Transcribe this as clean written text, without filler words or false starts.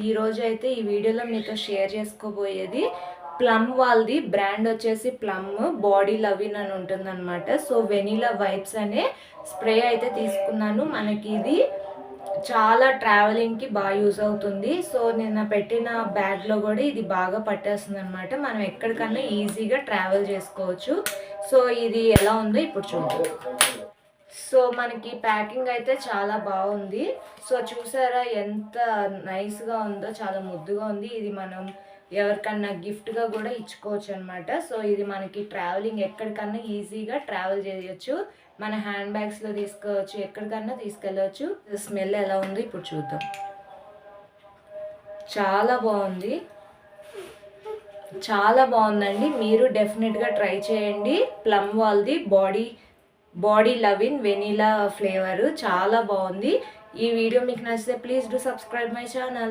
ఈ రోజు అయితే ఈ వీడియోలో మీతో షేర్ చేసుకోబోయేది ప్లమ్ వాళ్ళది బ్రాండ్ వచ్చేసి ప్లమ్ బాడీ లవిన్ అని ఉంటుందన్నమాట. సో వెనీలా వైబ్స్ అనే స్ప్రే అయితే తీసుకున్నాను. మనకి ఇది చాలా ట్రావెలింగ్కి బాగా యూజ్ అవుతుంది. సో నిన్న పెట్టిన బ్యాగ్లో కూడా ఇది బాగా పట్టేస్తుంది అనమాట. మనం ఎక్కడికన్నా ఈజీగా ట్రావెల్ చేసుకోవచ్చు. సో ఇది ఎలా ఉందో ఇప్పుడు చూద్దాం. సో మనకి ప్యాకింగ్ అయితే చాలా బాగుంది. సో చూసారా ఎంత నైస్గా ఉందో, చాలా ముద్దుగా ఉంది. ఇది మనం ఎవరికన్నా గిఫ్ట్గా కూడా ఇచ్చుకోవచ్చు అనమాట. సో ఇది మనకి ట్రావెలింగ్ ఎక్కడికన్నా ఈజీగా ట్రావెల్ చేయొచ్చు. మన హ్యాండ్ బ్యాగ్స్లో తీసుకోవచ్చు, ఎక్కడికన్నా తీసుకెళ్ళవచ్చు. స్మెల్ ఎలా ఉంది ఇప్పుడు చూద్దాం. చాలా బాగుంది, చాలా బాగుందండి. మీరు డెఫినెట్గా ట్రై చేయండి. ప్లమ్ వాళ్ళది బాడీ లవిన్ వెనీలా ఫ్లేవర్ చాలా బాగుంది. ఈ వీడియో మీకు నచ్చితే please do subscribe my channel.